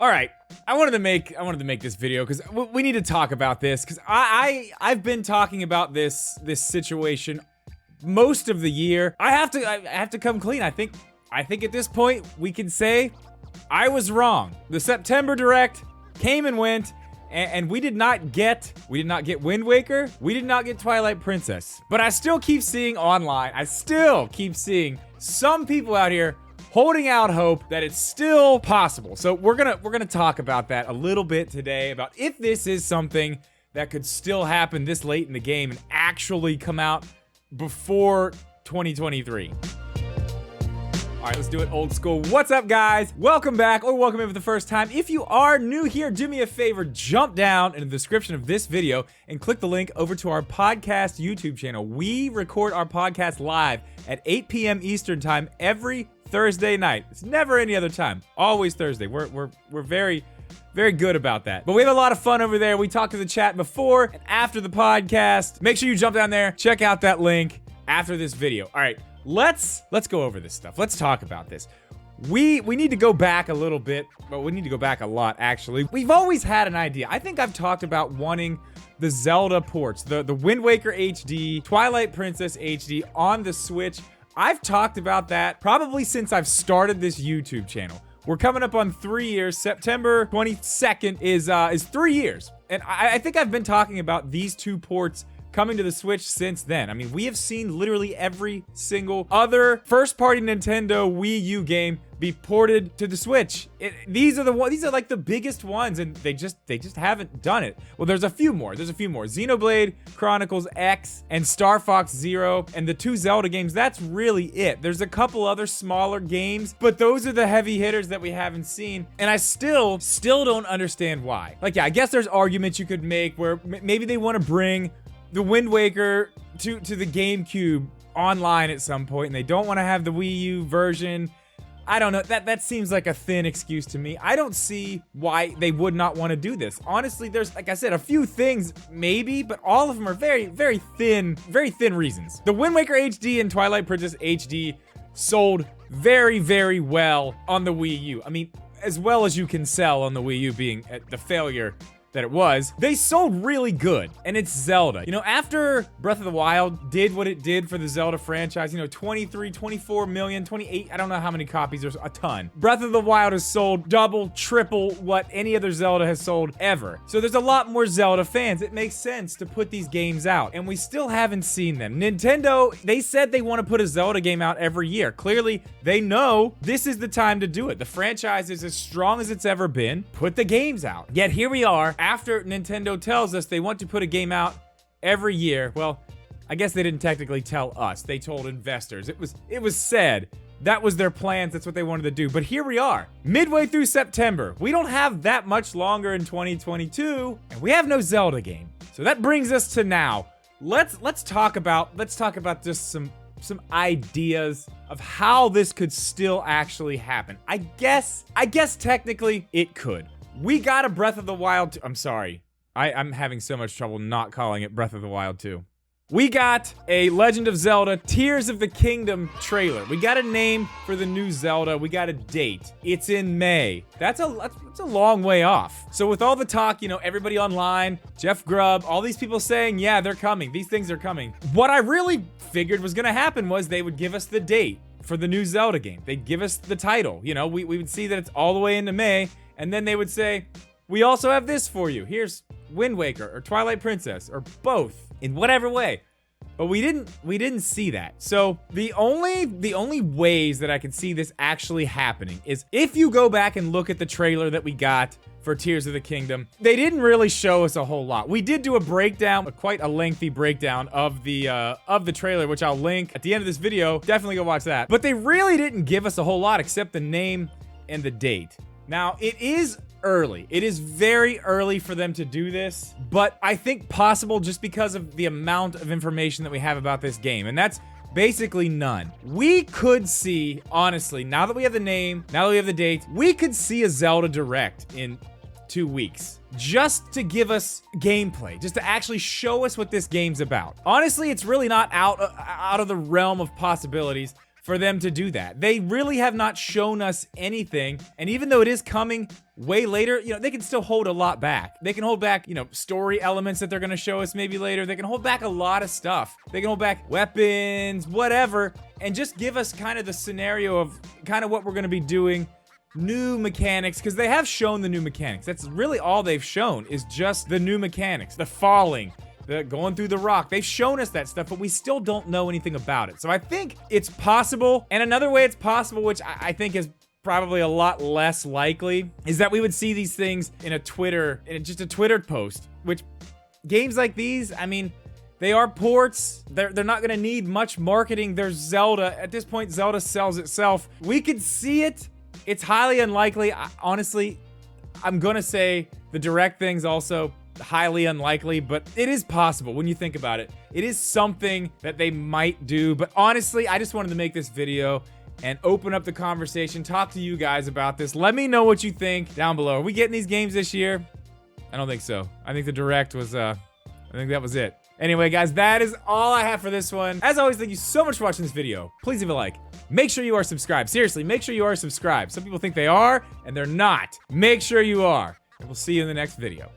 All right, I wanted to make this video because we need to talk about this because I've been talking about this situation most of the year. I have to come clean. I think at this point we can say I was wrong. The September Direct came and went, and we did not get Wind Waker. We did not get Twilight Princess. But I still keep seeing online. I still keep seeing some people out here holding out hope that it's still possible. So we're gonna talk about that a little bit today, about if this is something that could still happen this late in the game and actually come out before 2023. All right, let's do it old school. What's up, guys? Welcome back, or welcome in for the first time. If you are new here, do me a favor, jump down in the description of this video and click the link over to our podcast YouTube channel. We record our podcast live at 8 p.m. Eastern time every Thursday night. It's never any other time. Always Thursday. We're very good about that. But we have a lot of fun over there. We talk to the chat before and after the podcast. Make sure you jump down there, check out that link after this video. All right. Let's go over this stuff. Let's talk about this. We need to go back a little bit, but we need to go back a lot, actually. We've always had an idea. I think I've talked about wanting the Zelda ports, the Wind Waker HD, Twilight Princess HD on the Switch. I've talked about that probably since I've started this YouTube channel. We're coming up on 3 years. September 22nd is 3 years. And I think I've been talking about these two ports coming to the Switch since then. I mean, we have seen literally every single other first-party Nintendo Wii U game be ported to the Switch. These are like the biggest ones, and they just haven't done it. Well, there's a few more. Xenoblade Chronicles X and Star Fox Zero, and the two Zelda games. That's really it. There's a couple other smaller games, but those are the heavy hitters that we haven't seen, and I still don't understand why. Like, yeah, I guess there's arguments you could make where maybe they want to bring the Wind Waker to the GameCube online at some point, and they don't want to have the Wii U version. I don't know. That seems like a thin excuse to me. I don't see why they would not want to do this. Honestly, there's, like I said, a few things maybe, but all of them are very thin reasons. The Wind Waker HD and Twilight Princess HD sold very well on the Wii U. I mean, as well as you can sell on the Wii U, being the failure that it was. They sold really good, and it's Zelda. You know, after Breath of the Wild did what it did for the Zelda franchise, you know, 23, 24 million, 28, I don't know how many copies, there's a ton. Breath of the Wild has sold double, triple what any other Zelda has sold ever. So there's a lot more Zelda fans. It makes sense to put these games out, and we still haven't seen them. Nintendo, they said they want to put a Zelda game out every year. Clearly, they know this is the time to do it. The franchise is as strong as it's ever been. Put the games out. Yet here we are, after Nintendo tells us they want to put a game out every year. Well, I guess they didn't technically tell us. They told investors. It was said that was their plans. That's what they wanted to do. But here we are, midway through September. We don't have that much longer in 2022, and we have no Zelda game. So that brings us to now. Let's talk about just some ideas of how this could still actually happen. I guess technically it could. We got a Breath of the Wild 2. I'm sorry. I'm having so much trouble not calling it Breath of the Wild 2. We got a Legend of Zelda Tears of the Kingdom trailer. We got a name for the new Zelda. We got a date. It's in May. That's a long way off. So with all the talk, you know, everybody online, Jeff Grubb, all these people saying, yeah, they're coming. These things are coming. What I really figured was gonna happen was they would give us the date for the new Zelda game. They'd give us the title. You know, we would see that it's all the way into May. And then they would say, we also have this for you. Here's Wind Waker or Twilight Princess or both in whatever way. But we didn't see that. So the only ways that I could see this actually happening is if you go back and look at the trailer that we got for Tears of the Kingdom. They didn't really show us a whole lot. We did do a breakdown, quite a lengthy breakdown of the trailer, which I'll link at the end of this video. Definitely go watch that. But they really didn't give us a whole lot except the name and the date. Now, it is early. It is very early for them to do this, but I think possible just because of the amount of information that we have about this game, and that's basically none. We could see, honestly, now that we have the name, now that we have the date, we could see a Zelda Direct in 2 weeks. Just to give us gameplay, just to actually show us what this game's about. Honestly, it's really not out of the realm of possibilities for them to do that. They really have not shown us anything, and even though it is coming way later, you know, they can still hold a lot back. They can hold back, you know, story elements that they're gonna show us maybe later. They can hold back a lot of stuff. They can hold back weapons, whatever, and just give us kind of the scenario of kind of what we're gonna be doing. New mechanics, because they have shown the new mechanics. That's really all they've shown, is just the new mechanics, the falling, the going through the rock. They've shown us that stuff, but we still don't know anything about it. So I think it's possible. And another way it's possible, which I think is probably a lot less likely, is that we would see these things in just a Twitter post, which games like these, I mean, they are ports. They're not gonna need much marketing. There's Zelda. At this point, Zelda sells itself. We could see it. It's highly unlikely. Honestly, I'm gonna say the Direct thing's also highly unlikely, but it is possible when you think about it. It is something that they might do, but honestly, I just wanted to make this video and open up the conversation, talk to you guys about this. Let me know what you think down below. Are we getting these games this year? I don't think so. I think the Direct was, I think that was it. Anyway, guys, that is all I have for this one. As always, thank you so much for watching this video. Please leave a like. Make sure you are subscribed. Seriously, make sure you are subscribed. Some people think they are, and they're not. Make sure you are. And we'll see you in the next video.